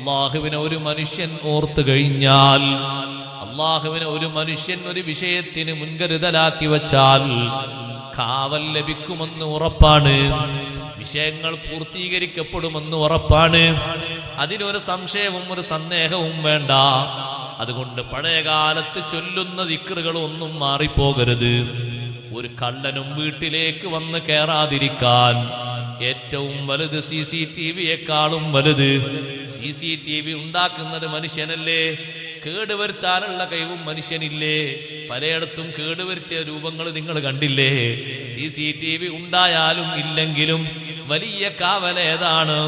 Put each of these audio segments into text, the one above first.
അള്ളാഹുവിനെ ഒരു മനുഷ്യൻ ഓർത്തു കഴിഞ്ഞാൽ, അള്ളാഹുവിനെ ഒരു മനുഷ്യൻ ഒരു വിഷയത്തിന് മുൻകരുതലാക്കി വച്ചാൽ കാവൽ ലഭിക്കുമെന്ന് ഉറപ്പാണ്, വിഷയങ്ങൾ പൂർത്തീകരിക്കപ്പെടുമെന്ന് ഉറപ്പാണ്. അതിനൊരു സംശയവും ഒരു സന്ദേഹവും വേണ്ട. അതുകൊണ്ട് പഴയകാലത്ത് ചൊല്ലുന്ന ദിക്റുകളൊന്നും മാറിപ്പോകരുത്. ഒരു കള്ളനും വീട്ടിലേക്ക് വന്ന് കയറാതിരിക്കാൻ ഏറ്റവും വലുത് CCTV-യേക്കാളും വലുത്. CCTV ഉണ്ടാക്കുന്നത് മനുഷ്യനല്ലേ? കേടുവരുത്താനുള്ള കഴിവും മനുഷ്യനില്ലേ? പലയിടത്തും കേടുവരുത്തിയ രൂപങ്ങൾ നിങ്ങൾ കണ്ടില്ലേ? CCTV ഉണ്ടായാലും ഇല്ലെങ്കിലും വലിയ കാവലേതാണ്?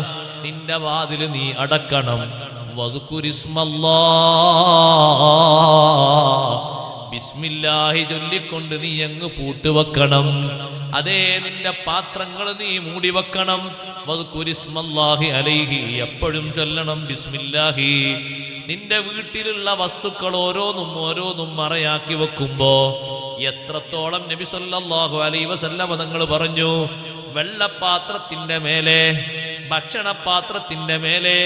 നിന്റെ വാതിൽ നീ അടക്കണം. ബിസ്മില്ലാഹി ചൊല്ലിക്കൊണ്ട് നീ അങ്ങ് പൂട്ടുവെക്കണം. അതേ, നിന്റെ പാത്രങ്ങൾ നീ മൂടി വെക്കണം. വദ്കുരിസ്മല്ലാഹി അലൈഹി, എപ്പോഴും ചൊല്ലണം ബിസ്മില്ലാഹി. നിന്റെ വീട്ടിലുള്ള വസ്തുക്കൾ ഓരോന്നും മറയാക്കി വെക്കുമ്പോ എത്രത്തോളം നബി സല്ലല്ലാഹു അലൈഹി വസല്ലം തങ്ങൾ പറഞ്ഞു, വെള്ളപ്പാത്രത്തിന്റെ മേലെ, ഭക്ഷണപാത്രത്തിന്റെ മേലെ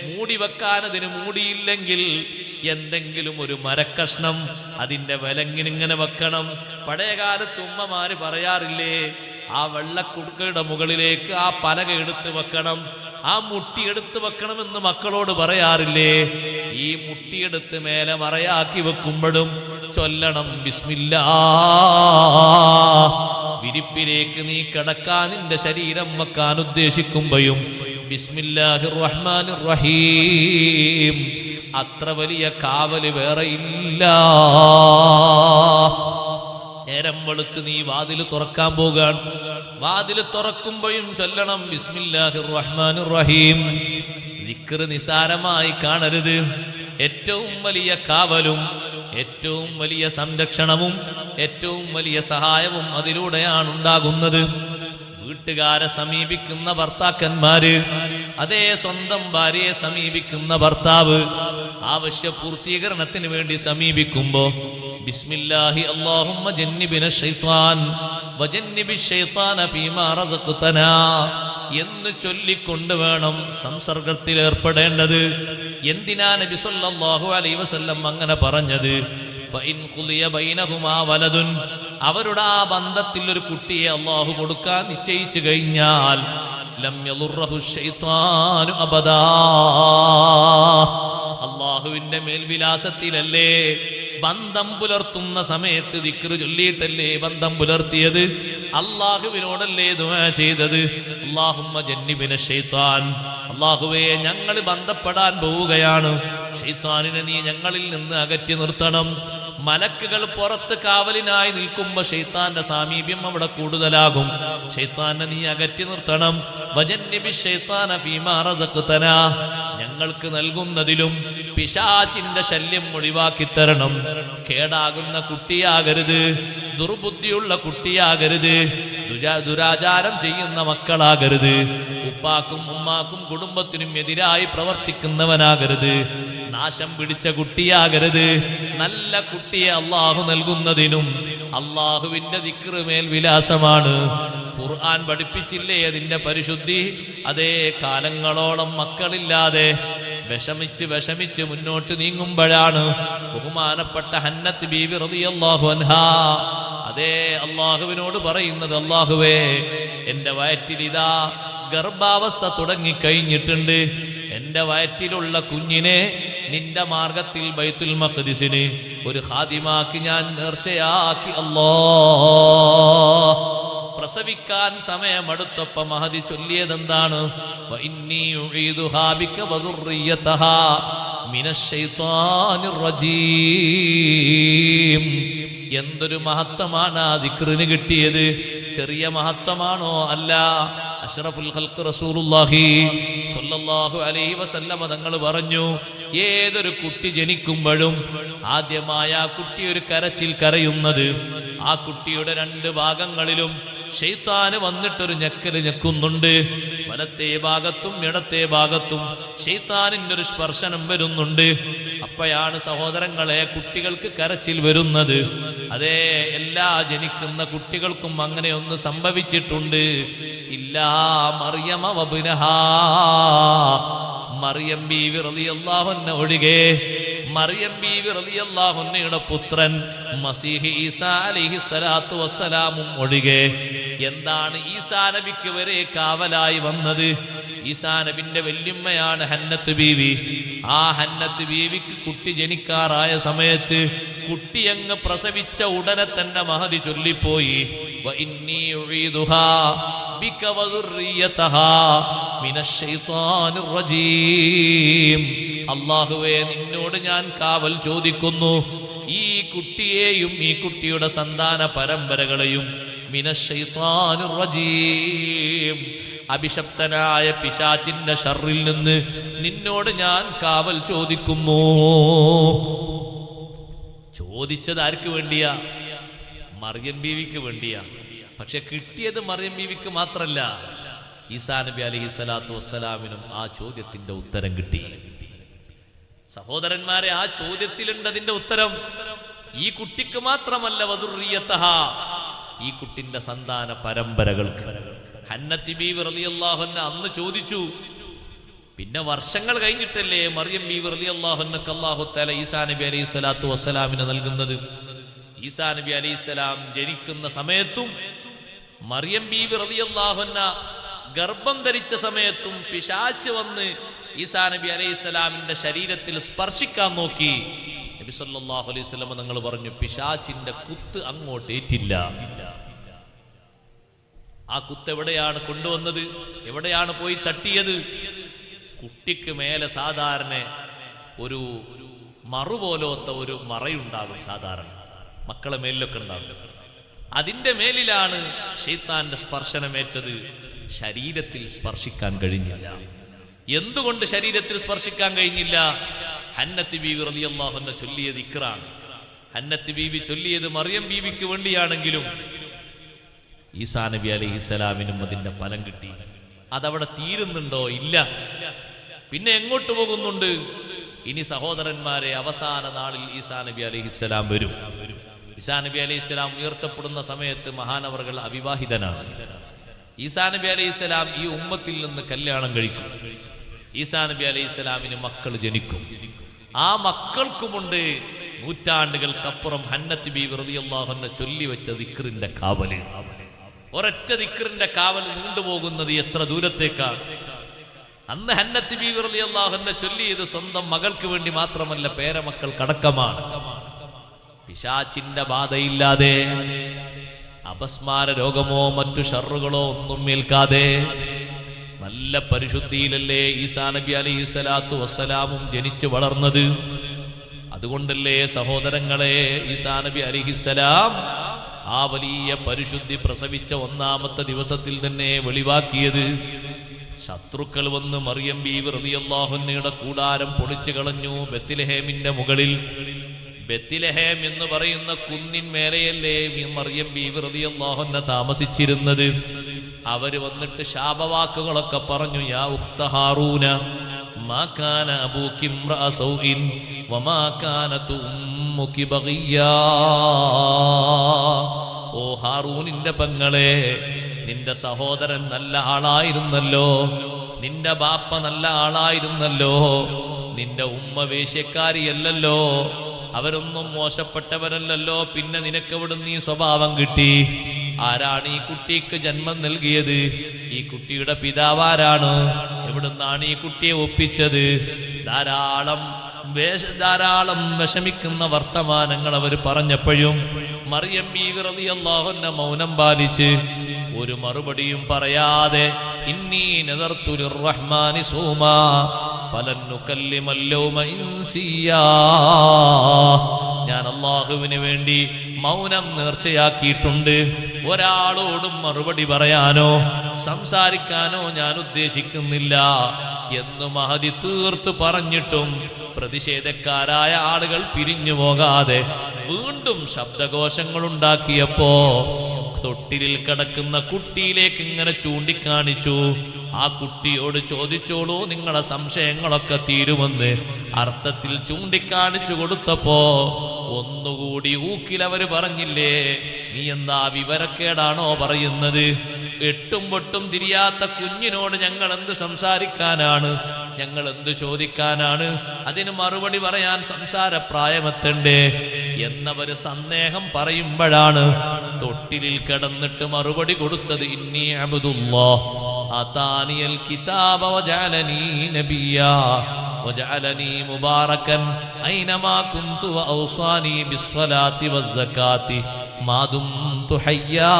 മൂടി വെക്കാൻ അതിന് മൂടിയില്ലെങ്കിൽ എന്തെങ്കിലും ഒരു മരക്കഷ്ണം അതിന്റെ വിലങ്ങിനിങ്ങനെ വെക്കണം. പഴയകാലത്ത് ഉമ്മമാര് പറയാറില്ലേ, ആ വെള്ളക്കുടുക്കയുടെ മുകളിലേക്ക് ആ പലക എടുത്ത് വെക്കണം, ആ മുട്ടിയെടുത്ത് വെക്കണമെന്ന് മക്കളോട് പറയാറില്ലേ? ഈ മുട്ടിയെടുത്ത് മേലെ മറയാക്കി വെക്കുമ്പോഴും ചൊല്ലണം ബിസ്മില്ലാ. വിരിപ്പിലേക്ക് നീ കിടക്കാൻ, നിന്റെ ശരീരം വെക്കാൻ ഉദ്ദേശിക്കുമ്പോഴും ബിസ്മില്ലാഹിർ റഹ്മാനിർ റഹീം. അത്ര വലിയ കാവല് വേറെ ഇല്ല. നേരം വെളുത്ത് നീ വാതില് തുറക്കാൻ പോകാൻ, വാതില് തുറക്കുമ്പോഴും ചൊല്ലണം ബിസ്മില്ലാഹിർ റഹ്മാനിർ റഹീം. ദിക്റ് നിസാരമായി കാണരുത്. ഏറ്റവും വലിയ കാവലും ഏറ്റവും വലിയ സംരക്ഷണവും ഏറ്റവും വലിയ സഹായവും അതിലൂടെയാണ് ഉണ്ടാകുന്നത്. വീട്ടുകാരെ സമീപിക്കുന്ന ഭർത്താക്കന്മാര്, അതേ സ്വന്തം ഭാര്യയെ സമീപിക്കുന്ന ഭർത്താവ് ആവശ്യ പൂർത്തീകരണത്തിന് വേണ്ടി സമീപിക്കുമ്പോ ബിസ്മില്ലാഹി അല്ലാഹുമ്മ ജന്നിബിന ശൈത്താൻ വജന്നിബിശ് ശൈത്താന ഫീമാ റസഖ്തനാ എന്ന് ചൊല്ലിക്കൊണ്ട് വേണം സംസർഗത്തിൽ ഏർപ്പെടേണ്ടത്. എന്തിനാ നബി സല്ലല്ലാഹു അലൈഹി വസല്ലം അങ്ങനെ പറഞ്ഞത്? ഫഇൻ ഖുലിയ ബൈനഹുമാ വലദുൻ, അവരുടെ ആ ബന്ധത്തിൽ ഒരു കുട്ടിയെ അല്ലാഹു കൊടുക്കാൻ നിശ്ചയിച്ചു കഴിഞ്ഞാൽ ലം യളുറഹു ശൈത്താനു അബദാ. അല്ലാഹുവിന്റെ മേൽവിലാസത്തിലല്ലേ ബന്ധം പുലർത്തുന്ന സമയത്ത് ദിക്റ് ചൊല്ലിയിട്ടല്ലേ ബന്ധം പുലർത്തിയത്? അല്ലാഹുവിനോടല്ലേ ദുആ ചെയ്തത്? അല്ലാഹുമ്മ ജന്നിബിന ശൈത്താൻ, അല്ലാഹുവേ ഞങ്ങൾ ബന്ധപ്പെടാൻ പോവുകയാണ്, ശൈത്താനിനെ നീ ഞങ്ങളിൽ നിന്ന് അകറ്റി നിർത്തണം. മലക്കുകൾ പുറത്ത് കാവലിനായി നിൽക്കുമ്പോൾ ശൈത്താന്റെ സാമീപ്യം അവിടെ കൂടുതലാകും. ശൈത്താനെ നീ അകറ്റി നിർത്തണം. വജന്നിബിശ് ശൈത്താന ഫീമാ റസഖ്തനാ, ഞങ്ങൾക്ക് നൽകുന്നതിലും പിശാചിന്റെ ശല്യം ഒഴിവാക്കി തരണം. കേടാകുന്ന കുട്ടിയാകരുത്, ദുർബുദ്ധിയുള്ള കുട്ടിയാകരുത്, ദുരാചാരം ചെയ്യുന്ന മക്കളാകരുത്, ഉപ്പാക്കും ഉമ്മാക്കും കുടുംബത്തിനും എതിരായി പ്രവർത്തിക്കുന്നവനാകരുത്, നാശം പിടിച്ച കുട്ടിയാകരുത്. നല്ല കുട്ടിയെ അള്ളാഹു നൽകുന്നതിനും അള്ളാഹുവിന്റെ ദിക്റ് മേൽ വിലാസമാണ്. ഖുർആൻ പഠിപ്പിച്ചില്ലേ അതിന്റെ പരിശുദ്ധി? അതേ, കാലങ്ങളോളം മക്കളില്ലാതെ വിഷമിച്ച് മുന്നോട്ട് നീങ്ങുമ്പോഴാണ് ബഹുമാനപ്പെട്ട ഹന്നത്ത് ബീവി റളിയല്ലാഹു അൻഹാ അതേ അള്ളാഹുവിനോട് പറയുന്നത്, അള്ളാഹുവേ എന്റെ വയറ്റിലിതാ ഗർഭാവസ്ഥ തുടങ്ങിക്കഴിഞ്ഞിട്ടുണ്ട്, എന്റെ വയറ്റിലുള്ള കുഞ്ഞിനെ നിന്റെ മാർഗത്തിൽ ബൈത്തുൽ മഖ്ദിസിന് ഒരു ഖാദിമാക്കി ഞാൻ നേർച്ചയാക്കി. അല്ലാഹ് പ്രസവിക്കാൻ സമയമടുത്തപ്പോൾ മഹദി ചൊല്ലിയതെന്താണ്? വഇന്നീ ഉഈദുഹാ ബിക വദുർരിയതഹാ മിനശ് ശൈത്വാനിർ റജീം. എന്തൊരു മഹത്വമാണ് ആ ദിക്റിന് കിട്ടിയത്! ചെറിയ മഹത്വമാണോ? അല്ല. അഷ്റഫുൽ ഖൽഖ് റസൂലുള്ളാഹി സ്വല്ലല്ലാഹു അലൈഹി വസല്ലം തങ്ങൾ പറഞ്ഞു, ഏതൊരു കുട്ടി ജനിക്കുമ്പോഴും ആദ്യമായ ആ കുട്ടി ഒരു കരച്ചിൽ കരയുന്നത്, ആ കുട്ടിയുടെ രണ്ട് ഭാഗങ്ങളിലും ശൈത്താന് വന്നിട്ടൊരു ഞെക്കല് ഞെക്കുന്നുണ്ട്. വലത്തെ ഭാഗത്തും ഇടത്തെ ഭാഗത്തും ശൈത്താനിന്റെ ഒരു സ്പർശനം വരുന്നുണ്ട്. അപ്പോഴാണ് സഹോദരങ്ങളെ കുട്ടികൾക്ക് കരച്ചിൽ വരുന്നത്. അതേ, എല്ലാ ജനിക്കുന്ന കുട്ടികൾക്കും അങ്ങനെ ഒന്ന് സംഭവിച്ചിട്ടുണ്ട്. ഇല്ലാ മറിയമ വബ്നഹാ, മറിയം ബീവി റളിയല്ലാഹു അൻഹ ഒഴികെ മറിയം ബീവി റളിയല്ലാഹു അൻഹയുടെ പുത്രൻ മസീഹ് ഈസാ അലൈഹിസ്സലാത്തു വസ്സലാമും ഒഴികെ എന്താണ് ഈസാ നബിക്ക് വരെ കാവലായി വന്നത്? ഈസാ നബിന്റെ വല്യമ്മയാണ് ഹന്നത്ത് ബീവി. ആ ഹന്നത്ത് ബീവിക്ക് കുട്ടി ജനിക്കാറായ സമയത്ത് കുട്ടി അങ്ങ് പ്രസവിച്ച ഉടനെ തന്നെ മഹദി ചൊല്ലിപ്പോയി, വഇന്നീ ഉഈദുഹാ ബിക വദുർരിയതഹാ മിനശ്ശൈത്വാനിർ റജീം. അല്ലാഹുവേ, നിന്നോട് ഞാൻ കാവൽ ചോദിക്കുന്നു, ഈ കുട്ടിയെയും ഈ കുട്ടിയുടെ സന്താന പരമ്പരകളെയും മിനശ്ശൈത്വാനിർ റജീം, അഭിശപ്തനായ പിശാചിന്റെ ഷർറിൽ നിന്ന് നിന്നോട് ഞാൻ കാവൽ ചോദിക്കുന്നു. ചോദിച്ചത് ആർക്ക് വേണ്ടിയാ? മറിയം ബീവിക്ക് വേണ്ടിയാ. പക്ഷെ കിട്ടിയത് മറിയം ബീവിക്ക് മാത്രല്ല, ഈസാ നബി അലൈഹിസ്സലാത്തു വസ്സലാമിനും ആ ചോദ്യത്തിന്റെ ഉത്തരം കിട്ടി. സഹോദരന്മാരെ, ആ ചോദ്യത്തിലുണ്ട് അതിന്റെ ഉത്തരം. ഈ കുട്ടിക്ക് മാത്രമല്ല, വദുർരിയതഹാ, ഈ കുട്ടിന്റെ സന്താന പരമ്പരകൾക്ക്. ഹന്നത്ത് ബീവി റളിയല്ലാഹു അൻഹ അന്ന് ചോദിച്ചു. പിന്നെ വർഷങ്ങൾ കഴിഞ്ഞിട്ടല്ലേ മറിയം ബീവി റളിയല്ലാഹു അൻഹക്ക് അല്ലാഹു തആല ഈസാ നബി അലൈഹിസ്സലാത്തു വസ്സലാമിനെ നൽകുന്നത്. ഈസാ നബി അലൈഹിസ്സലാം ജനിക്കുന്ന സമയത്തും മറിയം ബീവി റളിയല്ലാഹു അൻഹ ഗർഭം ധരിച്ച സമയത്തും പിശാച് വന്ന് ഈസാ നബി അലൈഹിസ്സലാമിന്റെ ശരീരത്തിൽ സ്പർശിക്കാൻ നോക്കി. നബി സല്ലല്ലാഹു അലൈഹി വസല്ലം നിങ്ങൾ പറഞ്ഞു, പിശാചിന്റെ കുത്ത് അങ്ങോട്ട് ഏറ്റില്ല. ആ കുത്ത് എവിടെയാണ് കൊണ്ടുവന്നത്? എവിടെയാണ് പോയി തട്ടിയത്? കുട്ടിക്ക് മേലെ സാധാരണ ഒരു മറുപോലത്തെ ഒരു മറയുണ്ടാകും, സാധാരണ മക്കളെ മേലിലൊക്കെ ഉണ്ടാകും. അതിന്റെ മേലിലാണ് ശൈത്താന്റെ സ്പർശനമേറ്റത്. ശരീരത്തിൽ സ്പർശിക്കാൻ കഴിഞ്ഞില്ല. എന്തുകൊണ്ട് ശരീരത്തിൽ സ്പർശിക്കാൻ കഴിഞ്ഞില്ല? ഹന്നത്ത് ബീവി റളിയല്ലാഹു അൻഹ ചൊല്ലിയത് ദിക്റാണ്. ഹന്നത്ത് ബീവി ചൊല്ലിയത് മറിയം ബീവിക്ക് വേണ്ടിയാണെങ്കിലും ഈസാ നബി അലൈഹിസ്സലാമിനും അതിന്റെ ഫലം കിട്ടി. അതവിടെ തീരുന്നുണ്ടോ? ഇല്ല. പിന്നെ എങ്ങോട്ട് പോകുന്നുണ്ട്? ഇനി സഹോദരന്മാരെ, അവസാന നാളിൽ ഈസാ നബി അലൈഹിസ്സലാം വരും. ഈസാ നബി അലൈഹിസ്സലാം ഉയർത്തപ്പെടുന്ന സമയത്ത് മഹാനവറുകൾ അവിവാഹിതനാണ്. ഈസാ നബി അലൈഹിസ്സലാം ഈ ഉമ്മത്തിൽ നിന്ന് കല്യാണം കഴിക്കും. ഈസാ നബി അലൈഹിസ്സലാമിന് മക്കൾ ജനിക്കും. ആ മക്കൾക്കുമുണ്ട് നൂറ്റാണ്ടുകൾക്കപ്പുറം ഹന്നത്ത് ബീവി റളിയല്ലാഹു അൻഹ ചൊല്ലിവെച്ച ദിക്റിന്റെ കാവല്. ഒരൊറ്റ ദിക്റിന്റെ കാവൽ നീണ്ടുപോകുന്നത് എത്ര ദൂരത്തേക്കാണ്! അന്ന് ഹന്നത്ത് ബീവി റളിയല്ലാഹു അൻഹ ചൊല്ലിയത് സ്വന്തം മകൾക്ക് വേണ്ടി മാത്രമല്ല, പേരമക്കൾക്കടക്കമാണ്. പിശാചിന്റെ ബാധയില്ലാതെ, അപസ്മാര രോഗമോ മറ്റു ഷർറുകളോ ഒന്നും ഏൽക്കാതെ നല്ല പരിശുദ്ധിയിലല്ലേ ഈസാ നബി അലൈഹിസ്സലാത്തു വസ്സലാമും ജനിച്ചു വളർന്നത്. അതുകൊണ്ടല്ലേ സഹോദരങ്ങളെ, ഈസാ നബി അലൈഹിസ്സലാം ആ വലിയ പരിശുദ്ധി പ്രസവിച്ച ഒന്നാമത്തെ ദിവസത്തിൽ തന്നെ വെളിവാക്കിയത്. ശത്രുക്കൾ വന്ന് മറിയം ബീവി റളിയല്ലാഹു അൻഹയുടെ കൂടാരം പൊളിച്ചു കളഞ്ഞു. ബെത്ലഹേമിന്റെ മുകളിൽ, ബെത്ലഹേം എന്ന് പറയുന്ന കുന്നിൻ മേലെയല്ലേ മറിയം ബീവി റളിയല്ലാഹു അൻഹ താമസിച്ചിരുന്നത്. അവര് വന്നിട്ട് ശാപവാക്കുകളൊക്കെ പറഞ്ഞു. യാ ഉഖ്ത ഹാറൂന മാ കാന അബൂകി ഇംറഅ സൗഇൻ വമാ കാനതു ഉമ്മുകി ബഗിയാ. ഓ ഹാറൂനിന്റെ പെങ്ങളെ, നിന്റെ സഹോദരൻ നല്ല ആളായിരുന്നല്ലോ, നിന്റെ ബാപ്പ നല്ല ആളായിരുന്നല്ലോ, നിന്റെ ഉമ്മ വേശ്യക്കാരിയല്ലല്ലോ, അവരൊന്നും മോശപ്പെട്ടവരല്ലല്ലോ. പിന്നെ നിനക്കെവിടുന്ന് ഈ സ്വഭാവം കിട്ടി? ആരാണ് ഈ കുട്ടിക്ക് ജന്മം നൽകിയത്? ഈ കുട്ടിയുടെ പിതാവാരാണ്? എവിടുന്നാണ് ഈ കുട്ടിയെ ഒപ്പിച്ചത്? ധാരാളം വിഷമിക്കുന്ന വർത്തമാനങ്ങൾ അവർ പറഞ്ഞപ്പോഴും മറിയം ബീവി റളിയല്ലാഹു അൻഹ മൗനം പാലിച്ച് ഒരു മറുപടിയും പറയാതെ, ഇന്നി നദർതു ലിർറഹ്മാനി സൂമാ ഫലൻ നുകല്ലിമൽ യൗമ ഇൻസിയാ, ഞാൻ അല്ലാഹുവിന് വേണ്ടി മൗനം നേർച്ചയാക്കിയിട്ടുണ്ട്. ഒരാളോടും മറുപടി പറയാനോ സംസാരിക്കാനോ ഞാൻ ഉദ്ദേശിക്കുന്നില്ല എന്ന് മഹദി തീർത്ത് പറഞ്ഞിട്ടും പ്രതിഷേധക്കാരായ ആളുകൾ പിരിഞ്ഞു പോകാതെ വീണ്ടും ശബ്ദകോശങ്ങൾ ഉണ്ടാക്കിയപ്പോ തൊട്ടിലിൽ കിടക്കുന്ന കുട്ടിയിലേക്ക് ഇങ്ങനെ ചൂണ്ടിക്കാണിച്ചു. ആ കുട്ടിയോട് ചോദിച്ചോളൂ, നിങ്ങളെ സംശയങ്ങളൊക്കെ തീരുമെന്ന് അർത്ഥത്തിൽ ചൂണ്ടിക്കാണിച്ചു കൊടുത്തപ്പോ ഒന്നുകൂടി ഊക്കിലവര് പറഞ്ഞില്ലേ, നീ എന്താ വിവരക്കേടാണോ പറയുന്നത്? എട്ടും പൊട്ടും തിരിയാത്ത കുഞ്ഞിനോട് ഞങ്ങൾ എന്ത് സംസാരിക്കാനാണ്, ഞങ്ങൾ എന്ത് ചോദിക്കാനാണ്, അതിന് മറുപടി പറയാൻ സംസാരപ്രായമെത്തണ്ടേ എന്നവര് സന്ദേഹം പറയുമ്പോഴാണ് തൊട്ടിലിൽ കിടന്നിട്ട് മറുപടി കൊടുത്തത്, ഇന്നി അബ്ദുല്ലാഹ് ആതാനിയൽ കിതാബ വജഅലനീ നബിയ്യാ വജഅലനീ മുബാറകൻ ഐനമാ കുന്തു വഔസാനി ബിസ്സലാത്തി വസ്സകാത്തി മാ ദുംതു ഹയ്യാ.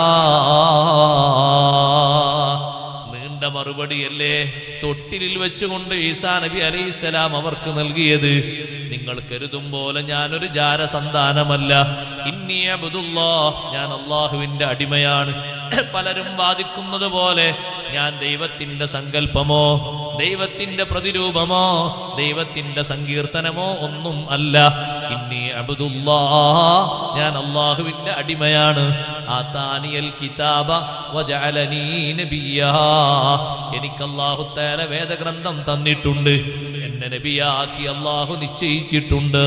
നീണ്ട മറുപടിയല്ലേ തൊട്ടിലിൽ വെച്ചുകൊണ്ട് ഈസാ നബി അലൈഹിസ്സലാം അവർക്ക് നൽകിയത്. നിങ്ങൾ കരുതും പോലെ ഞാനൊരു ജാരസന്താനമല്ല. ഇന്നി അബ്ദുല്ലാഹ്, ഞാൻ അള്ളാഹുവിന്റെ അടിമയാണ്. പലരും വാദിക്കുന്നത് പോലെ ഞാൻ ദൈവത്തിന്റെ സങ്കല്പമോ ദൈവത്തിന്റെ പ്രതിരൂപമോ ദൈവത്തിന്റെ സങ്കീർത്തനമോ ഒന്നും അല്ല. ഇന്നി അബ്ദുല്ലാഹ്, ഞാൻ അള്ളാഹുവിന്റെ അടിമയാണ്. ആതാനിയൽ കിതാബ വജഅലനീ നബിയ്യാ, എനിക്ക് അല്ലാഹു തആല വേദഗ്രന്ഥം തന്നിട്ടുണ്ട്, എന്നെ നബിയാക്കി അല്ലാഹു നിശ്ചയിച്ചിട്ടുണ്ട്.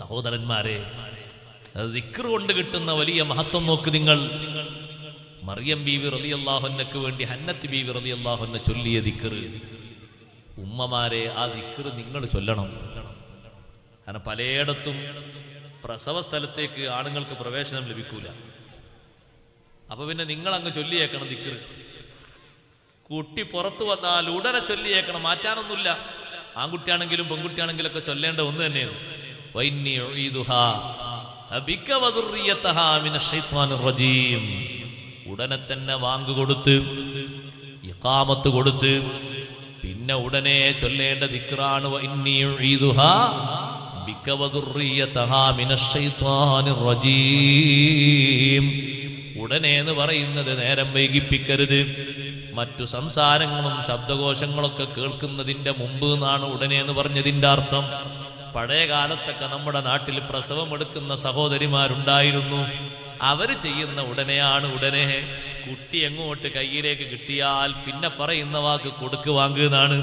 സഹോദരന്മാരെ, ദിക്ർ കൊണ്ട് കിട്ടുന്ന വലിയ മഹത്വം നോക്ക് നിങ്ങൾ. മറിയം ബീവി റളിയല്ലാഹു അൻഹയ്ക്ക് വേണ്ടി ഹന്നത്ത് ബീവി റളിയല്ലാഹു അൻഹ ചൊല്ലിയ ദിക്ർ, ഉമ്മമാരെ ആ ദിക്ർ നിങ്ങൾ ചൊല്ലണം. കാരണം പലയിടത്തും പ്രസവ സ്ഥലത്തേക്ക് ആണുങ്ങൾക്ക് പ്രവേശനം ലഭിക്കൂല. അപ്പൊ പിന്നെ നിങ്ങൾ അങ്ങ് ചൊല്ലിയേക്കണം ദിക്ർ. കുട്ടി പുറത്തു വന്നാൽ ഉടനെ ചൊല്ലിയേക്കണം, മാറ്റാനൊന്നുമില്ല. ആൺകുട്ടിയാണെങ്കിലും പെൺകുട്ടിയാണെങ്കിലും ഒക്കെ ചൊല്ലേണ്ട ഒന്ന് തന്നെയാണ്. വഇന്നി ഉഈദുഹാ ബിക വദുർരിയതഹാ മിനശ്ശൈത്വാനിർ റജീം. ഉടനെ തന്നെ വാങ്ക് കൊടുത്ത് ഇഖാമത്ത് കൊടുത്ത് പിന്നെ ഉടനെ ചൊല്ലേണ്ട ദിക്റാണ് വഇന്നി ഉഈദുഹാ ബിക വദുർരിയതഹാ മിനശ്ശൈത്വാനിർ റജീം. ഉടനെ എന്ന് പറയുന്നത് നേരം വൈകിപ്പിക്കരുത്. മറ്റു സംസാരങ്ങളും ശബ്ദകോശങ്ങളൊക്കെ കേൾക്കുന്നതിന്റെ മുമ്പ് എന്നാണ് ഉടനെ എന്ന് പറഞ്ഞതിന്റെ അർത്ഥം. പഴയ കാലത്തൊക്കെ നമ്മുടെ നാട്ടിൽ പ്രസവം എടുക്കുന്ന സഹോദരിമാരുണ്ടായിരുന്നു. അവര് ചെയ്യുന്ന ഉടനെയാണ് ഉടനെ. കുട്ടി എങ്ങോട്ട് കയ്യിലേക്ക് കിട്ടിയാൽ പിന്നെ പറയുന്ന വാക്ക് കൊടുക്ക് വാങ്ങ് എന്നാണ്.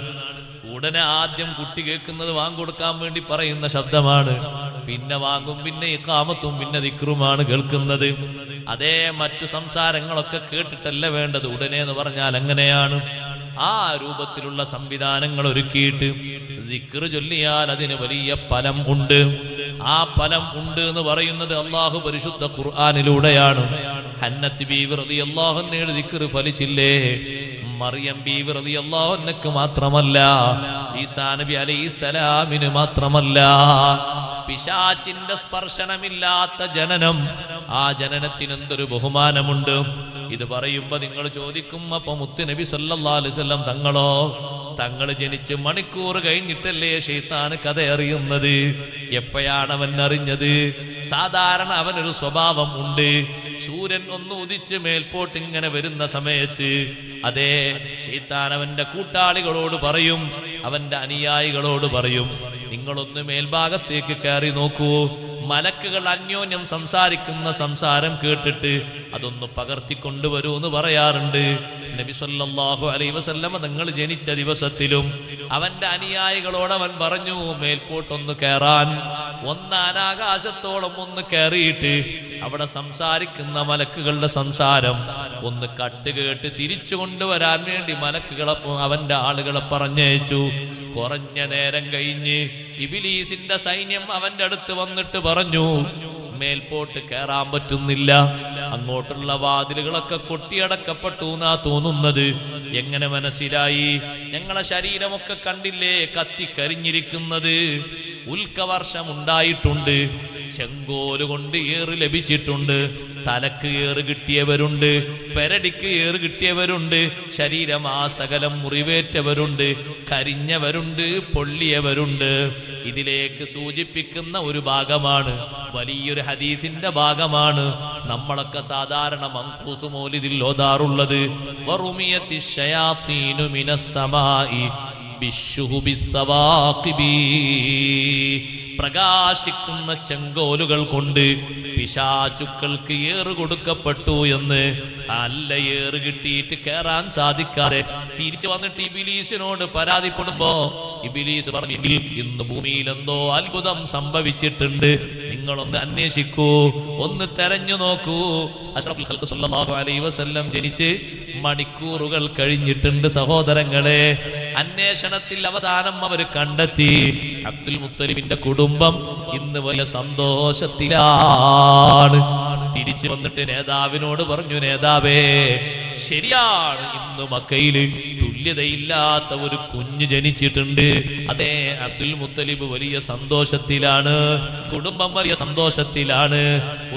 ഉടനെ ആദ്യം കുട്ടി കേൾക്കുന്നത് വാങ്ങൊടുക്കാൻ വേണ്ടി പറയുന്ന ശബ്ദമാണ്. പിന്നെ വാങ്ങും, പിന്നെ ഇഖാമത്തും, പിന്നെ ദിക്റുമാണ് കേൾക്കുന്നത്. അതേ മറ്റു സംസാരങ്ങളൊക്കെ കേട്ടിട്ടല്ല വേണ്ടത്. ഉടനെ എന്ന് പറഞ്ഞാൽ അങ്ങനെയാണ്. ആ രൂപത്തിലുള്ള സംവിധാനങ്ങൾ ഒരുക്കിയിട്ട് ദിക്ർ ചൊല്ലിയാൽ അതിന് വലിയ ഫലം ഉണ്ട്. ആ ഫലം ഉണ്ട് എന്ന് പറയുന്നത് അള്ളാഹു പരിശുദ്ധ ഖുർആനിലൂടെയാണ്. ഹന്നത്ത് ബീവി റളിയല്ലാഹു അൻഹയുടെ ദിക്ർ ഫലിച്ചില്ലേ? മറിയം ബീവി റളിയല്ലാഹു അൻഹയ്ക്ക് മാത്രമല്ല, ഈസാ നബി അലൈഹിസ്സലാമിന് മാത്രമല്ല. പിശാചിന്റെ സ്പർശനമില്ലാത്ത ജനനം, ആ ജനനത്തിന് എന്തൊരു ബഹുമാനമുണ്ട്. ഇത് പറയുമ്പോ നിങ്ങൾ ചോദിക്കും, അപ്പൊ മുത്ത് നബി സല്ലല്ലാഹു അലൈഹി വസല്ലം തങ്ങളോ? തങ്ങൾ ജനിച്ച് മണിക്കൂർ കഴിഞ്ഞിട്ടല്ലേ ശൈത്താന് കഥ അറിയുന്നത്? എപ്പോഴാണ് അവൻ അറിഞ്ഞത്? സാധാരണ അവനൊരു സ്വഭാവം ഉണ്ട്. സൂര്യൻ ഒന്ന് ഉദിച്ച് മേൽപോട്ട് ഇങ്ങനെ വരുന്ന സമയത്ത് അതേ ശൈത്താൻ അവന്റെ കൂട്ടാളികളോട് പറയും, അവന്റെ അനുയായികളോട് പറയും, നിങ്ങളൊന്ന് മേൽഭാഗത്തേക്ക് കയറി നോക്കൂ. മലക്കുകൾ അന്യോന്യം സംസാരിക്കുന്ന സംസാരം കേട്ടിട്ട് അതൊന്ന് പകർത്തിക്കൊണ്ടുവരൂ എന്ന് പറയാറുണ്ട്. നബി സല്ലല്ലാഹു അലൈഹി വസല്ലം തങ്ങൾ ജനിച്ച ദിവസത്തിലും അവന്റെ അനുയായികളോട് അവൻ പറഞ്ഞു, മേൽപോട്ടൊന്ന് കയറാൻ. ഒന്നാനാകാശത്തോളം ഒന്ന് കയറിയിട്ട് അവിടെ സംസാരിക്കുന്ന മലക്കുകളുടെ സംസാരം ഒന്ന് കട്ടുകേട്ട് തിരിച്ചു കൊണ്ടുവരാൻ വേണ്ടി മലക്കുകളെ അവന്റെ ആളുകളെ പറഞ്ഞയച്ചു. കുറഞ്ഞ നേരം കഴിഞ്ഞ് ഇബ്ലീസിന്റെ സൈന്യം അവന്റെ അടുത്ത് വന്നിട്ട് പറഞ്ഞു, മേൽപോട്ട് കയറാൻ പറ്റുന്നില്ല, അങ്ങോട്ടുള്ള വാതിലുകളൊക്കെ കൊട്ടിയടക്കപ്പെട്ടു എന്നാ തോന്നുന്നത്. എങ്ങനെ മനസ്സിലായി? ഞങ്ങളെ ശരീരമൊക്കെ കണ്ടില്ലേ കത്തിക്കരിഞ്ഞിരിക്കുന്നത്? ഉൽക്കവർഷം ഉണ്ടായിട്ടുണ്ട്, ചെങ്കോല് കൊണ്ട് ഏറ് ലഭിച്ചിട്ടുണ്ട്, തലക്ക് ഏറ് കിട്ടിയവരുണ്ട്, പെരടിക്ക് ഏറ് കിട്ടിയവരുണ്ട്, ശരീരമാസകലം മുറിവേറ്റവരുണ്ട്, കരിഞ്ഞവരുണ്ട്, പൊള്ളിയവരുണ്ട്. ഇതിലേക്ക് സൂചിപ്പിക്കുന്ന ഒരു ഭാഗമാണ്, വലിയൊരു ഹദീസിന്റെ ഭാഗമാണ് നമ്മളൊക്കെ സാധാരണ മൻഖൂസ് മൗലിദിൽ ഓതാറുള്ളത്. വറുമിയത്തിശ് ശയാത്തീനു മിനസ് സമാഇ ബിശ്ശുഹുബിസ് സവാഖിബി. പ്രകാശിക്കുന്ന ചെങ്കോലുകൾ കൊണ്ട് പിശാചുക്കൾക്ക് ഏറ് കൊടുക്കപ്പെട്ടു എന്ന്. അല്ല, ഏറ് കിട്ടിയിട്ട് കയറാൻ സാധിക്കാതെ തിരിച്ചു വന്നിട്ട് ഇബിലീസിനോട് പരാതിപ്പെടുമ്പോ ഇബിലീസ് പറഞ്ഞെങ്കിൽ ഇന്ന് ഭൂമിയിൽ എന്തോ അത്ഭുതം സംഭവിച്ചിട്ടുണ്ട്, നിങ്ങളൊന്ന് അന്വേഷിക്കൂ, ഒന്ന് തെരഞ്ഞു നോക്കൂ. അഷ്റഫുൽ ഖൽഖ് സ്വല്ലല്ലാഹു അലൈഹി വസല്ലം ജനിച്ച് മണിക്കൂറുകൾ കഴിഞ്ഞിട്ടുണ്ട് സഹോദരങ്ങളെ. അന്വേഷണത്തിൽ അവസാനം അവർ കണ്ടെത്തി അബ്ദുൽ മുത്തലിബിന്റെ കുടുംബം ഇന്ന് വലിയ സന്തോഷത്തിലാണ്. തിരിച്ചു വന്നിട്ട് നേതാവിനോട് പറഞ്ഞു, നേതാവേ, ശരിയാണ്, ഇന്ന് മക്കയില് തുല്യതയില്ലാത്ത ഒരു കുഞ്ഞ് ജനിച്ചിട്ടുണ്ട്. അതേ, അബ്ദുൽ മുത്തലിബ് വലിയ സന്തോഷത്തിലാണ്, കുടുംബം വലിയ സന്തോഷത്തിലാണ്.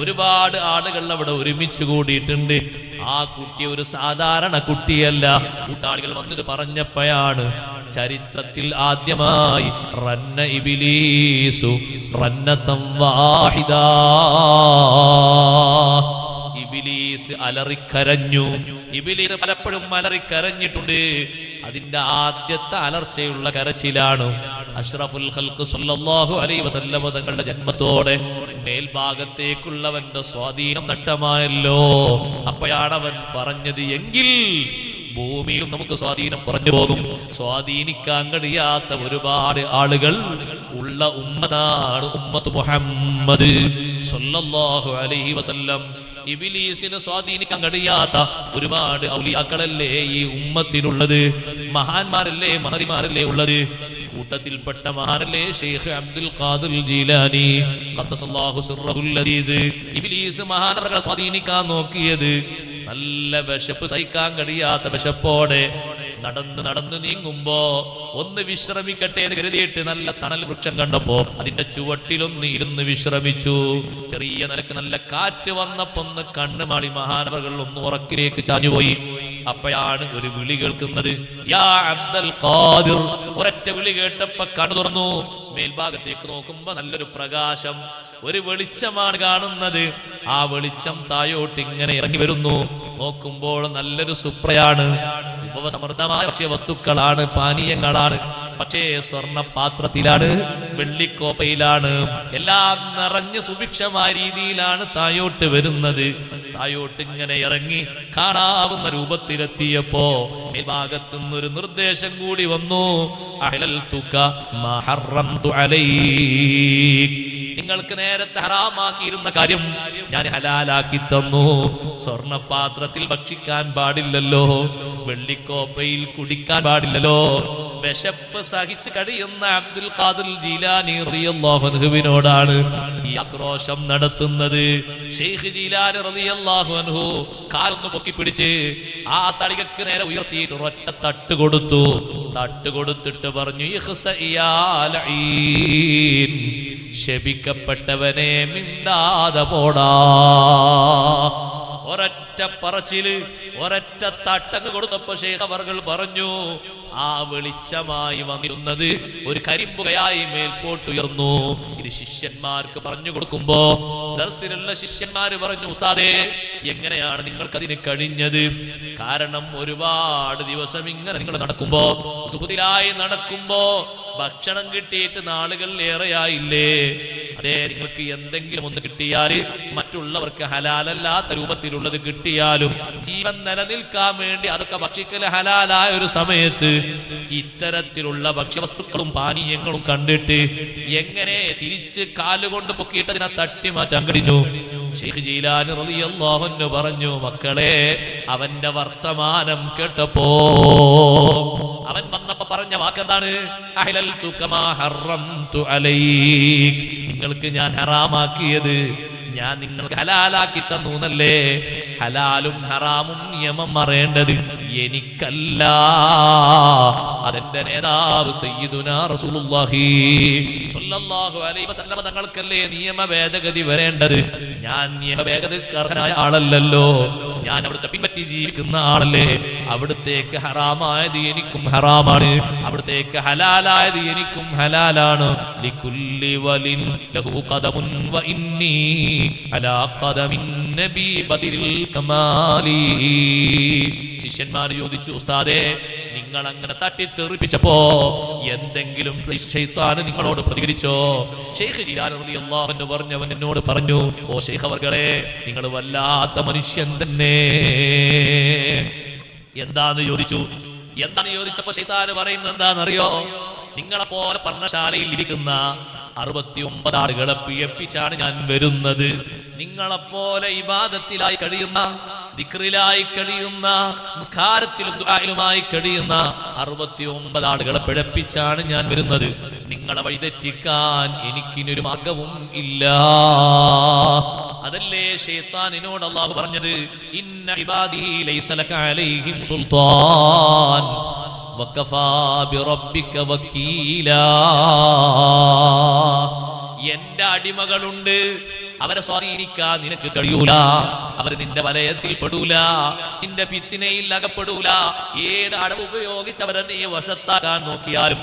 ഒരുപാട് ആളുകൾ അവിടെ ഒരുമിച്ച് കൂടിയിട്ടുണ്ട്. ആ കുട്ടി ഒരു സാധാരണ കുട്ടിയല്ല. കൂട്ടാളികൾ വന്നിട്ട് പറഞ്ഞപ്പോഴാണ് ചരിത്രത്തിൽ ആദ്യമായി റന്ന ഇബ്ലീസു റന്നതൻ വാഹിദാ, ഇബ്ലീസ് അലറിക്കരഞ്ഞു. ഇബ്ലീസ് പലപ്പോഴും അലറിക്കരഞ്ഞിട്ടുണ്ട്. അതിന്റെ ആദ്യത്തെ അലർച്ചയുള്ള കരച്ചിലാണ്. അഷ്റഫുൽ ഖൽഖ് സ്വല്ലല്ലാഹു അലൈഹി വസല്ലം തങ്ങളുടെ ജന്മത്തോടെ മേൽഭാഗത്തേക്കുള്ളവന്റെ സ്വാധീനം നഷ്ടമായല്ലോ. അപ്പോഴാണ് അവൻ പറഞ്ഞത്, എങ്കിൽ ഭൂമിയിൽ നമുക്ക് സ്വാധീനം കുറഞ്ഞു പോകും. സ്വാധീനിക്കാൻ കഴിയാത്ത ഒരുപാട് ആളുകൾ ഉള്ള ഉമ്മതാണ് ഉമ്മത്ത് മുഹമ്മദ് സ്വല്ലല്ലാഹു അലൈഹി വസല്ലം. ഇബ്ലീസിനെ സ്വാധീനിക്കാൻ കഴിയാത്ത ഒരുപാട് ഔലിയാക്കളല്ലേ ഈ ഉമ്മത്തിലുള്ളത്, മഹാന്മാരല്ലേ, മഹതിമാരല്ലേ ഉള്ളത്. കൂട്ടത്തിൽപ്പെട്ട മഹാനല്ലേ ശൈഖ് അബ്ദുൽ ഖാദിർ ജീലാനി ഖദ്ദസല്ലാഹു സിർറഹുൽ അസീസ്. ഇബ്ലീസ് മഹാനവരെ സ്വാധീനിക്കാൻ നോക്കിയത് നല്ല വിശപ്പ് സഹിക്കാൻ കഴിയാത്ത വിശപ്പോടെ നടന്ന് നീങ്ങുമ്പോ ഒന്ന് വിശ്രമിക്കട്ടെ എന്ന് കരുതിയിട്ട് നല്ല തണൽ വൃക്ഷം കണ്ടപ്പോ അതിന്റെ ചുവട്ടിലൊന്ന് ഇരുന്ന് വിശ്രമിച്ചു. ചെറിയ നിലക്ക് നല്ല കാറ്റ് വന്നപ്പോ ഒന്ന് കണ്ണുമാളി മഹാനവകൾ ഒന്ന് ഉറക്കിലേക്ക് ചാഞ്ഞുപോയി. അപ്പോഴാണ് ഒരു വിളി കേൾക്കുന്നത്, യാ അബ്ദുൽ ഖാദിർ. ഒരൊറ്റ വിളി കേട്ടപ്പോ കണ്ണു തുറന്നു. മേൽഭാഗത്തേക്ക് നോക്കുമ്പോ നല്ലൊരു പ്രകാശം, ഒരു വെളിച്ചമാണ് കാണുന്നത്. ആ വെളിച്ചം തായോട്ട് ഇങ്ങനെ ഇറങ്ങി വരുന്നു. നോക്കുമ്പോൾ നല്ലൊരു സുപ്രയാണ്, വിഭവസമൃദ്ധമായ ഭക്ഷ്യവസ്തുക്കളാണ്, പാനീയങ്ങളാണ്. പക്ഷേ സ്വർണ്ണ പാത്രത്തിലാണ്, വെള്ളിക്കോപ്പയിലാണ്, എല്ലാം നിറഞ്ഞ് സുഭിക്ഷമായ രീതിയിലാണ് തായോട്ട് വരുന്നത്. തായോട്ട് ഇങ്ങനെ ഇറങ്ങി കാണാവുന്ന രൂപത്തിലെത്തിയപ്പോ മേൽഭാഗത്തുനിന്നൊരു നിർദ്ദേശം കൂടി വന്നു, അഹ്ലൽതുക മാ ഹറംതു അലൈക്. നിങ്ങൾക്ക് നേരത്തെ ഹറാമാക്കിയിരുന്ന കാര്യം ഞാൻ ഹലാലാക്കി തന്നു. സ്വർണപാത്രത്തിൽ ഭക്ഷിക്കാൻ പാടില്ലല്ലോ, വെള്ളിക്കോപ്പയിൽ കുടിക്കാൻ പാടില്ലല്ലോ. വിശപ്പ് സഹിച്ച് കഴിയുന്ന അബ്ദുൽ ഖാദിർ ജീലാനി റളിയല്ലാഹു അൻഹുവിനോടാണ് ഈ ആക്രോശം നടത്തുന്നത്. ശൈഖ് ജീലാനി റളിയല്ലാഹു അൻഹു കാലൊന്ന് പൊക്കി പിടിച്ച് ആ തളികക്ക് നേരെ ഉയർത്തിയിട്ട് ഒരൊറ്റ തട്ട് കൊടുത്തു. തട്ട് കൊടുത്തിട്ട് പറഞ്ഞു, ഇഖ്സഇയാ ലഈൻ, ശപിക്കപ്പെട്ടവനെ മിണ്ടാതെ പോടാ. ഒരൊറ്റ പറച്ചില്, ഒരൊറ്റ തട്ടങ്ങ് കൊടുത്തപ്പോ ശൈഖ് അവർകൾ പറഞ്ഞു, ആ വെളിച്ചമായി വന്നിരുന്നത് ഒരു കരിമ്പുകയായി മേൽപോട്ടുയർന്നു. ഇത് ശിഷ്യന്മാർക്ക് പറഞ്ഞു കൊടുക്കുമ്പോ ദർസിലുള്ള ശിഷ്യന്മാര് പറഞ്ഞു, ഉസ്താദേ, എങ്ങനെയാണ് നിങ്ങൾക്കതിന് കഴിഞ്ഞത്? കാരണം ഒരുപാട് ദിവസം ഇങ്ങനെ നിങ്ങൾ നടക്കുമ്പോ, സുഹൃത്തിലായി നടക്കുമ്പോ ഭക്ഷണം കിട്ടിയിട്ട് നാളുകൾ ഏറെയായില്ലേ? അതെ, നിങ്ങൾക്ക് എന്തെങ്കിലും ഒന്ന് കിട്ടിയാൽ, മറ്റുള്ളവർക്ക് ഹലാലല്ലാത്ത രൂപത്തിലുള്ളത് കിട്ടിയാലും ജീവൻ നിലനിൽക്കാൻ വേണ്ടി അതൊക്കെ ഭക്ഷിക്കൽ ഹലാലായ ഒരു സമയത്ത് ഇത്തരത്തിലുള്ള ഭക്ഷ്യവസ്തുക്കളും പാനീയങ്ങളും കണ്ടിട്ട് എങ്ങനെ തിരിച്ച് കാലുകൊണ്ട് പൊക്കിയിട്ട് അതിനെ തട്ടി മാറ്റാൻ കഴിഞ്ഞു? ശൈഖ് ജീലാനി റളിയല്ലാഹു അൻഹു പറഞ്ഞു, മക്കളെ, അവന്റെ വർത്തമാനം കേട്ടപ്പോ, അവൻ വന്നപ്പോ പറഞ്ഞ വാക്കെന്താണ്? അഹ്ലൽതുക മാ ഹറംതു അലൈക്. നിങ്ങൾക്ക് ഞാൻ ഹറാമാക്കിയത് ഞാൻ നിങ്ങൾക്ക് ഹലാലാക്കി തന്നു എന്നല്ലേ? ഹലാലും ഹറാമും നിയമം അറിയേണ്ടത് എനിക്കല്ല, അതെന്റെ നേതാവ് സയ്യിദുനാ റസൂലുള്ളാഹി സ്വല്ലല്ലാഹു അലൈഹി വസല്ലം തങ്ങൾക്കല്ലേ നിയമ ഭേദഗതി വരേണ്ടത്. ഞാൻ നിയമ ഭേദഗതിക്കാരനായ ആളല്ലല്ലോ, ഞാൻ അവിടുത്തെ പിൻപറ്റി ജീവിക്കുന്ന ആളല്ലേ. അവിടുത്തേക്ക് ഹറാമായത് എനിക്കും ഹറാമാണ്, അവിടുത്തേക്ക് ഹലാലായത് എനിക്കും ഹലാലാണ്. ലികുല്ലി വലിൻ ലഹു ഖദമുൻ വ ഇന്നി അലാ ഖദമിൻ നബി ബദിൽ കമാലി. ശിഷ്യന്മാർ ചോദിച്ചു, ഉസ്താദേ, നിങ്ങൾ അങ്ങനെ തട്ടിത്തെറിപ്പിച്ചപ്പോ എന്തെങ്കിലും ശൈത്താന് നിങ്ങളോട് പ്രതികരിച്ചോ? ശൈഖ് ജിലാനി റളിയല്ലാഹു അൻഹു പറഞ്ഞവൻ എന്നോട് പറഞ്ഞു, ഓ ശൈഖ് അവർകളെ, നിങ്ങൾ വല്ലാത്ത മനുഷ്യൻ തന്നെ. എന്താന്ന് ചോദിച്ചപ്പോ ശൈത്താന് പറയുന്നത് എന്താണെന്നറിയോ? നിങ്ങളെ പോലെ പർണശാലയിൽ ഇരിക്കുന്ന 69 ആളുകളെ പിഴപ്പിച്ചാണ് ഞാൻ വരുന്നത്. നിങ്ങളെപ്പോലെ ഇബാദത്തിലായി കഴിയുന്ന, ദിക്റിലായി കഴിയുന്ന, നിസ്കാരത്തിലും ദുആയിലുമായി കഴിയുന്ന 69 ആളുകളെ പിഴപ്പിച്ചാണ് ഞാൻ വരുന്നത്. നിങ്ങളെ വഴിതെറ്റിക്കാൻ എനിക്കിനൊരു മാർഗവും ഇല്ല. അതല്ലേ ശൈത്താനിനോട് അല്ലാഹു പറഞ്ഞത്, ഇന്ന ഇബാദി ലൈസ ലക അലൈഹിം സുൽത്താൻ വകഫാ ബിറബ്ബിക വകീലാ. എന്റെ അടിമകളുണ്ട്, അവരെ സ്വാധീനിക്കാൻ നിനക്ക് കഴിയൂല. അവർ നിന്റെ വലയത്തിൽ പെടൂല, നിന്റെ ഫിത്നയിൽ അകപ്പെടൂല. ഏത് അടവ് ഉപയോഗിച്ച് അവരെ നീ വശത്താക്കാൻ നോക്കിയാലും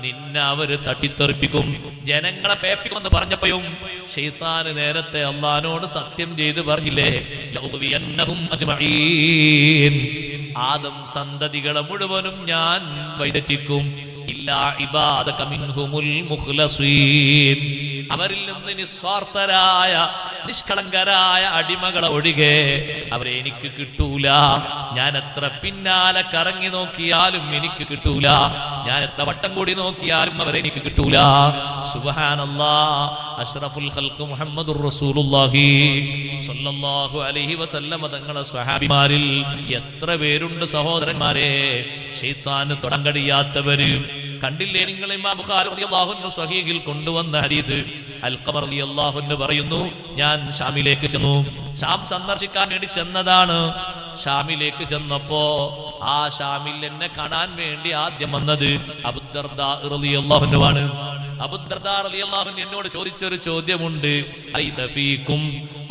നിന്നെ അവര് തട്ടിത്തെറിപ്പിക്കും, ജനങ്ങളെ പേപ്പിക്കുമെന്ന് പറഞ്ഞപ്പോഴും ശൈത്താന് നേരത്തെ അല്ലാഹുവോട് സത്യം ചെയ്ത് പറഞ്ഞില്ലേ, ലഉദിയന്നഹും അജ്മഈൻ, ആദം സന്തതികളെ മുഴുവനും ഞാൻ വഴിതെറ്റിക്കും. ഇല്ലാ ഇബാദക മിൻഹുമുൽ മുഖ്ലസീൻ, അവരിൽ നിന്ന് നിസ്വാർത്ഥരായ നിഷ്കളങ്കരായ അടിമകളെ ഒഴികെ അവരെ എനിക്ക് കിട്ടൂല. ഞാൻ എത്ര പിന്നാലെ കറങ്ങി നോക്കിയാലും എനിക്ക് കിട്ടൂല. ഞാൻ എത്ര വട്ടം കൂടി നോക്കിയാലും അവരെ എനിക്ക് കിട്ടൂല. സുബ്ഹാനല്ലാഹ്. അഷ്റഫുൽ ഖൽഖ് മുഹമ്മദുർ റസൂലുള്ളാഹി സ്വല്ലല്ലാഹു അലൈഹി വസല്ലം തങ്ങളെ സ്വഹാബിമാരിൽ എത്ര പേരുണ്ട് സഹോദരന്മാരെ, ശൈത്താന് തൊടാൻ കഴിയാത്തവര്. കണ്ടില്ലേ നിങ്ങൾ, ഇമാം ബുഖാരി റളിയല്ലാഹു അൻഹു സ്വഹീഹിൽ കൊണ്ടുവന്ന ഹദീസ്. അൽഖമർ റളിയല്ലാഹു അൻഹു പറയുന്നു, ഞാൻ ഷാമിലേക്ക് ചെന്നു. ഷാം സന്ദർശിക്കാൻ വേണ്ടി ചെന്നതാണ്. ഷാമിലേക്ക് ചെന്നപ്പോ ആ ഷാമിൽ എന്നെ കാണാൻ വേണ്ടി ആദ്യം വന്നത് അബൂദർദാ റളിയല്ലാഹു അൻഹു ആണ്. അബൂദർദാ റളിയല്ലാഹു അൻഹു എന്നോട് ചോദിച്ചൊരു ചോദ്യമുണ്ട്, അലൈസ ഫീകും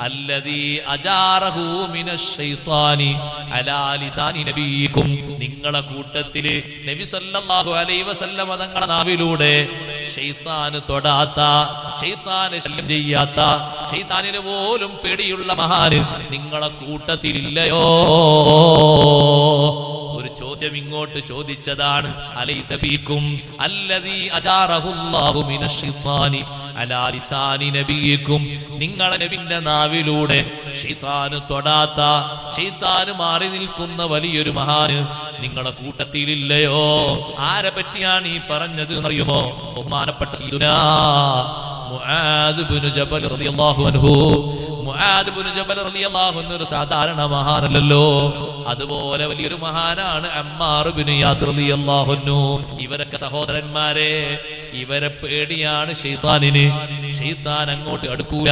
അല്ലദീ അജാറഹു മിനശ് ശൈത്താനി അലാ ലിസാനി നബിയിക്കും, നിങ്ങളെ കൂട്ടത്തില് നബി സല്ലല്ലാഹു അലൈഹി വസല്ലം തങ്ങളുടെ നാവിലൂടെ ശൈത്താന് തൊടാത്ത, ശൈത്താന് ശല്യം ചെയ്യാത്ത, ശൈത്താനിന് പോലും പേടിയുള്ള മഹാന് നിങ്ങളെ കൂട്ടത്തിലില്ലയോ? ഒരു ചോദ്യം ഇങ്ങോട്ട് ചോദിച്ചതാണ്. അലൈസ ഫീകും അല്ലദീ അജാറഹുല്ലാഹു മിനശ് ശൈത്താനി അലാ ലിസാനി നബിയിക്കും, നിങ്ങളെ നബിന്റെ നാവിലൂടെ ശൈത്താന് തൊടാത്ത, ശൈത്താന് മാറി നിൽക്കുന്ന വലിയൊരു മഹാന് നിങ്ങളെ കൂട്ടത്തിലില്ലയോ? ആരെ പറ്റിയാണ് ഈ പറഞ്ഞത് എന്നറിയുമോ? ബഹുമാനപ്പെട്ട സയ്യിദുനാ മുആദ് ഇബ്നു ജബൽ റളിയല്ലാഹു അൻഹു. മുആദ് ഇബ്നു ജബൽ റളിയല്ലാഹു അൻഹു ഒരു സാധാരണ മഹാനല്ലല്ലോ. അതുപോലെ വലിയൊരു മഹാനാണ് അമ്മാർ ഇബ്നു യാസിർ റളിയല്ലാഹു അൻഹു. ഇവരൊക്കെ സഹോദരന്മാരെ, ഇവരെ പേടിയാണ് ശൈത്താനിന്. ശൈത്താൻ അങ്ങോട്ട് അടുക്കൂല.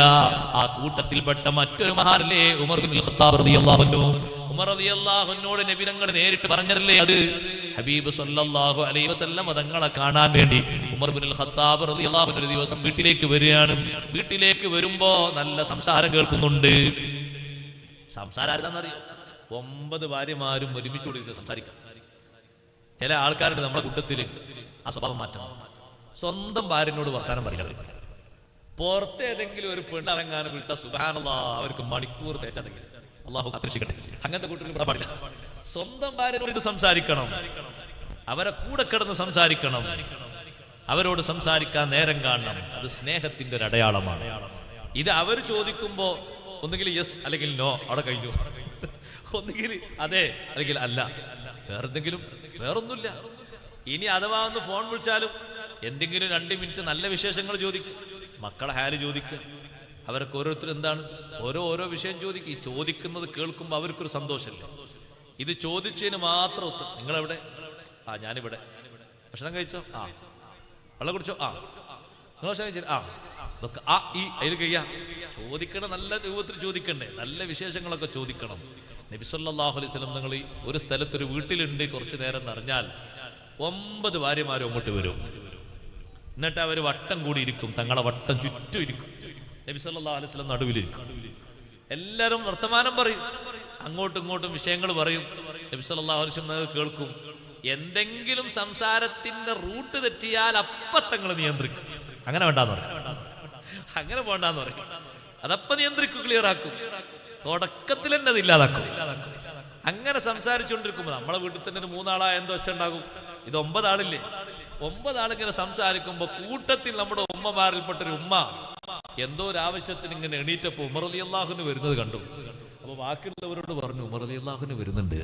ആ കൂട്ടത്തിൽപ്പെട്ട മറ്റൊരു മഹാനല്ലേ ഉമർ ഇബ്നുൽ ഖത്താബ് റളിയല്ലാഹു അൻഹു. ഉമർ റളിയല്ലാഹു അൻഹുവോട് നബി തങ്ങൾ നേരിട്ട് പറഞ്ഞതല്ലേ അത്? ഹബീബ് സല്ലല്ലാഹു അലൈഹി വസല്ലം തങ്ങളെ കാണാൻ വേണ്ടി ഉമർ ഇബ്നുൽ ഖത്താബ് റളിയല്ലാഹു അൻഹു ഒരു ദിവസം വീട്ടിലേക്ക് വരികയാണ്. വീട്ടിലേക്ക് വരുമ്പോ നല്ല സംസാരം കേൾക്കുന്നുണ്ട്. സംസാരം ആരെന്നറിയോ? 9 ഭാര്യമാരും ഒരുമിച്ചുകൂടി സംസാരിക്കാം. ചില ആൾക്കാരുണ്ട് നമ്മുടെ കൂട്ടത്തില് ആ സ്വഭാവം മാറ്റണം. സ്വന്തം ഭാര്യനോട് വർത്താനം പറയുന്നത്. പുറത്ത് ഏതെങ്കിലും ഒരു പെണ്ണറങ്ങാനെ വിളിച്ചാൽ സുബ്ഹാനല്ലാഹ് അവർക്ക് മണിക്കൂർ തേച്ചതെങ്കിൽ അള്ളാഹു കാത്തിരക്ഷിക്കട്ടെ. അങ്ങനത്തെ കൂട്ടത്തിൽ ഇവിടെ പാടില്ല. സ്വന്തം ഭാര്യനോട് ഇത് സംസാരിക്കണം, അവരെ കൂടെ കിടന്ന് സംസാരിക്കണം, അവരോട് സംസാരിക്കാൻ നേരം കാണണം. അത് സ്നേഹത്തിന്റെ ഒരു അടയാളമാണ്. ഇത് അവർ ചോദിക്കുമ്പോ ഒന്നുകിൽ യെസ് അല്ലെങ്കിൽ നോ, അവിടെ കഴിഞ്ഞു. ഒന്നുകിൽ അതെ അല്ലെങ്കിൽ അല്ല, വേറെന്തെങ്കിലും, വേറൊന്നുമില്ല. ഇനി അഥവാ ഒന്ന് ഫോൺ വിളിച്ചാലും എന്തെങ്കിലും 2 മിനിറ്റ് നല്ല വിശേഷങ്ങൾ ചോദിക്കും, മക്കളെ ഹാല് ചോദിക്കുക. അവർക്ക് ഓരോരുത്തരും എന്താണ് ഓരോ വിഷയം ചോദിക്കുക. ഈ ചോദിക്കുന്നത് കേൾക്കുമ്പോൾ അവർക്കൊരു സന്തോഷമല്ലേ. ഇത് ചോദിച്ചതിന് മാത്രം ഉത്തരം. നിങ്ങളെവിടെ? ആ ഞാനിവിടെ. ഭക്ഷണം കഴിച്ചോ? ആ. വെള്ളം കുടിച്ചോ? ആ. നിങ്ങൾ ഭക്ഷണം കഴിച്ചു? ആ. ഇതൊക്കെ ആ ഈ അതിൽ കഴിയാ ചോദിക്കണം. നല്ല രൂപത്തിൽ ചോദിക്കണ്ടേ, നല്ല വിശേഷങ്ങളൊക്കെ ചോദിക്കണം. നബി സല്ലല്ലാഹു അലൈഹി വസല്ലം നിങ്ങൾ ഒരു സ്ഥലത്തൊരു വീട്ടിലുണ്ട് കുറച്ചു നേരം എന്നറിഞ്ഞാൽ 9 ഭാര്യമാരും അങ്ങോട്ട് വരും. എന്നിട്ട് അവർ വട്ടം കൂടി ഇരിക്കും, തങ്ങളെ വട്ടം ചുറ്റും ഇരിക്കും. നബി സല്ലല്ലാഹു അലൈഹി വസല്ലം നടുവിലിരിക്കും. എല്ലാവരും വർത്തമാനം പറയും, അങ്ങോട്ടും ഇങ്ങോട്ടും വിഷയങ്ങൾ പറയും. നബി സല്ലല്ലാഹു അലൈഹി വസല്ലം കേൾക്കും. എന്തെങ്കിലും സംസാരത്തിന്റെ റൂട്ട് തെറ്റിയാൽ അപ്പത്തങ്ങൾ നിയന്ത്രിക്കും. അങ്ങനെ വേണ്ടാന്ന് പറയും, അങ്ങനെ വേണ്ടാന്ന് പറയും. അതപ്പ നിയന്ത്രിക്കും, ക്ലിയർ ആക്കും. തുടക്കത്തിൽ തന്നെ അത് ഇല്ലാതാക്കും. അങ്ങനെ സംസാരിച്ചുകൊണ്ടിരിക്കുമ്പോൾ നമ്മളെ വീട്ടിൽ തന്നെ ഒരു 3 ആളായ എന്തോ ഒച്ച ഉണ്ടാകും. ഇത് 9 ആളില്ലേ, 9 ആളിങ്ങനെ സംസാരിക്കുമ്പോ കൂട്ടത്തിൽ നമ്മുടെ ഉമ്മമാരിൽപ്പെട്ടൊരു ഉമ്മ എന്തോ ഒരു ആവശ്യത്തിന് ഇങ്ങനെ എണീറ്റപ്പോ ഉമർ റളിയല്ലാഹുവിന് വരുന്നത് കണ്ടു. അപ്പൊ ബാക്കിയുള്ളവരോട് പറഞ്ഞു ഉമർ റളിയല്ലാഹുവിന് വരുന്നുണ്ട്.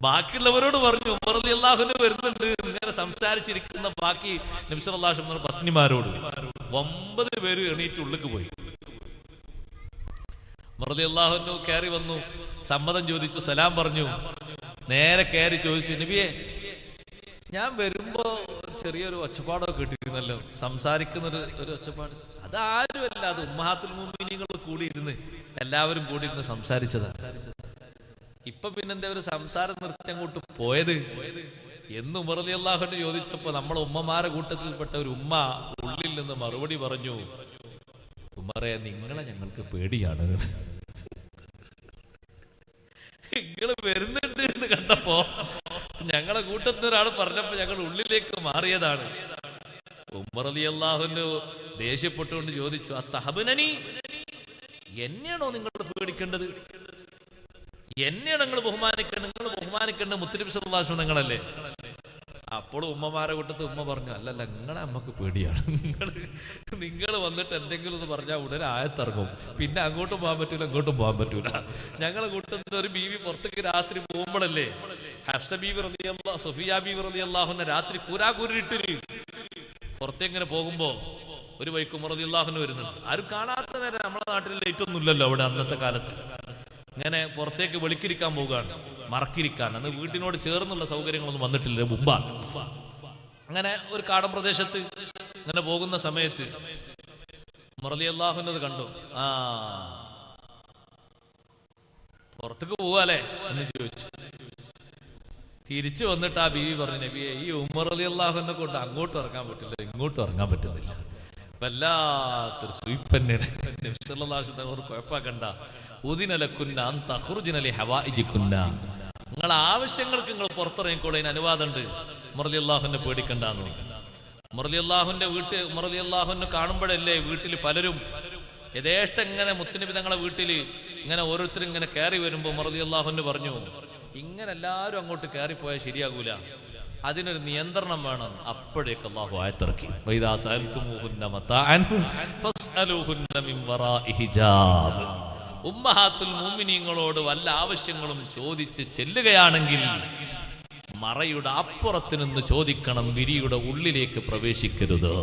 ബാക്കിയുള്ളവരോട് പറഞ്ഞു ഉമർ റളിയല്ലാഹുവിന് വരുന്നുണ്ട്. ഇങ്ങനെ സംസാരിച്ചിരിക്കുന്ന ബാക്കി നബി സല്ലല്ലാഹു അലൈഹി വസല്ലം പത്നിമാരോട് 9 പേര് എണീറ്റ് ഉള്ളിലേക്ക് പോയി. ഉമർ റളിയല്ലാഹു കയറി വന്നു, സമ്മതം ചോദിച്ചു, സലാം പറഞ്ഞു. നേരെ കയറി ചോദിച്ചു, നബിയെ ഞാൻ വരുമ്പോ ചെറിയൊരു ഒച്ചപ്പാടൊക്കെ കിട്ടിയിരുന്നല്ലോ, സംസാരിക്കുന്ന ഒരു ഒച്ചപ്പാട്. അതാരുമല്ല, അത് ഉമ്മഹാത്തുൽ മുഅ്മിനീങ്ങൾ കൂടിയിരുന്ന് എല്ലാവരും കൂടിയിരുന്ന് സംസാരിച്ചതാണ്. ഇപ്പൊ പിന്നെന്താ ഒരു സംസാരം നിർത്തി അങ്ങോട്ട് പോയത് എന്ന് ഉമർ റളിയല്ലാഹു ചോദിച്ചപ്പോ നമ്മളെ ഉമ്മമാരെ കൂട്ടത്തിൽപ്പെട്ട ഒരു ഉമ്മ ഉള്ളിൽ നിന്ന് മറുപടി പറഞ്ഞു, ഉമറെ നിങ്ങളെ ഞങ്ങൾക്ക് പേടിയാണ്, നിങ്ങള് വരുന്നുണ്ട് എന്ന് കണ്ടപ്പോ ഞങ്ങളെ കൂട്ടത്തിൽ ഒരാൾ പറഞ്ഞപ്പോ ഞങ്ങൾ ഉള്ളിലേക്ക് മാറിയതാണ്. ഉമർ റളിയല്ലാഹു ദേഷ്യപ്പെട്ടുകൊണ്ട് ചോദിച്ചു, അത്തഹബുനനി, എന്നെയാണോ നിങ്ങൾ പേടിക്കേണ്ടത്? എന്നെയാണ് നിങ്ങൾ ബഹുമാനിക്കേണ്ടത്? നിങ്ങൾ ബഹുമാനിക്കേണ്ടത് മുത്തനബി സല്ലല്ലാഹു അലൈഹി വസല്ലം നിങ്ങളല്ലേ? അപ്പോൾ ഉമ്മമാരെ കൂട്ടത്ത് ഉമ്മ പറഞ്ഞു, അല്ലല്ല നിങ്ങളെ അമ്മക്ക് പേടിയാണ്, നിങ്ങൾ വന്നിട്ട് എന്തെങ്കിലും ഒന്ന് പറഞ്ഞാൽ ഉടനെ ആയത്തിറങ്ങും, പിന്നെ അങ്ങോട്ടും പോകാൻ പറ്റൂല ഇങ്ങോട്ടും പോകാൻ പറ്റൂല. ഞങ്ങളെ കൂട്ടത്തിൽ ഒരു ബീവി പുറത്തേക്ക് രാത്രി പോകുമ്പോഴല്ലേ, ഹഫ്സ ബീവി റളിയല്ലാഹു സഫിയ ബീവി റളിയല്ലാഹു അൻഹ രാത്രി കൂരാകൂരിട്ടില് പുറത്തേങ്ങനെ പോകുമ്പോ ഒരു വൈക്ക് ഉമർ റളിയല്ലാഹു അൻഹു വരുന്നുണ്ട്. ആരും കാണാത്ത നേരം, നമ്മളെ നാട്ടിൽ ലൈറ്റ് ഒന്നും ഇല്ലല്ലോ അവിടെ അന്നത്തെ കാലത്ത്. ഇങ്ങനെ പുറത്തേക്ക് വെളിക്കിരിക്കാൻ പോവുകയാണ്, മറക്കിരിക്കാൻ. അന്ന് വീട്ടിനോട് ചേർന്നുള്ള സൗകര്യങ്ങളൊന്നും വന്നിട്ടില്ല, മുമ്പാണ്. അങ്ങനെ ഒരു കാടൻ പ്രദേശത്ത് ഇങ്ങനെ പോകുന്ന സമയത്ത് ഉമർ റളിയല്ലാഹു അൻഹു കണ്ടു. ആ പുറത്തേക്ക് പോവാല്ലേ എന്ന് ചോദിച്ചു. തിരിച്ചു വന്നിട്ട് ആ ബീവി പറഞ്ഞു, നബിയെ ഈ ഉമർ റളിയല്ലാഹു അൻഹു കൊണ്ട് അങ്ങോട്ടും ഇറങ്ങാൻ പറ്റില്ല ഇങ്ങോട്ടും ഇറങ്ങാൻ പറ്റുന്നില്ല, വല്ലാത്തൊരു സ്വീപ്പന്നെയാണ്. നബി സല്ലല്ലാഹു അലൈഹി വസല്ലം കുഴപ്പമാക്കണ്ട, നിങ്ങളെ ആവശ്യങ്ങൾക്ക് നിങ്ങൾ പുറത്തിറങ്ങിക്കോളെ, അതിന് അനുവാദമുണ്ട്, ഉമർ റളിയല്ലാഹുവിനെ പേടിക്കണ്ടെന്ന്. ഉമർ റളിയല്ലാഹുവിന്റെ വീട്ടിൽ ഉമർ റളിയല്ലാഹുവിനെ കാണുമ്പോഴല്ലേ വീട്ടിൽ പലരും യഥേഷ്ടം ഇങ്ങനെ മുത്തുനബി തങ്ങളെ വീട്ടിൽ ഇങ്ങനെ ഓരോരുത്തരും ഇങ്ങനെ കയറി വരുമ്പോ ഉമർ റളിയല്ലാഹുവിന് പറഞ്ഞു, ഇങ്ങനെ എല്ലാവരും അങ്ങോട്ട് കയറിപ്പോയാൽ ശരിയാകൂല, അതിനൊരു നിയന്ത്രണം വേണം. അപ്പോഴേക്ക് അല്ലാഹു ആയത്തിറക്കി, വൈദാ സഅൽതുമൂഹുന്ന മതാഅൻ ഫസ്അലൂഹുന്ന മിൻ വറാഇ ഹിജാബ്. ഉമ്മഹാത്തുൽ മുഅ്മിനീങ്ങളോട് വല്ല ആവശ്യങ്ങളും ചോദിച്ച് ചെല്ലുകയാണെങ്കിൽ മറയുടെ അപ്പുറത്ത് നിന്ന് ചോദിക്കണം, വിരിയുടെ ഉള്ളിലേക്ക് പ്രവേശിക്കരുത്.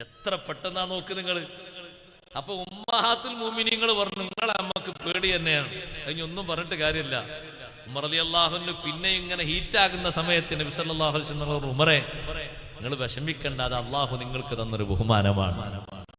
എത്ര പെട്ടെന്നാ നോക്ക് നിങ്ങൾ. അപ്പൊ ഉമ്മഹാത്തുൽ മുഅ്മിനീങ്ങൾ പറഞ്ഞു, നിങ്ങളെ അമ്മക്ക് പേടി തന്നെയാണ്, അതിനൊന്നും പറഞ്ഞിട്ട് കാര്യമില്ല. ഉമർ റളിയല്ലാഹു അൻഹു പിന്നെ ഇങ്ങനെ ഹീറ്റാകുന്ന സമയത്ത് നബി സല്ലല്ലാഹു അലൈഹി വസല്ലം ഉമറെ നിങ്ങൾ വിഷമിക്കേണ്ട, അത് അള്ളാഹു നിങ്ങൾക്ക് തന്നൊരു ബഹുമാനമാണ്.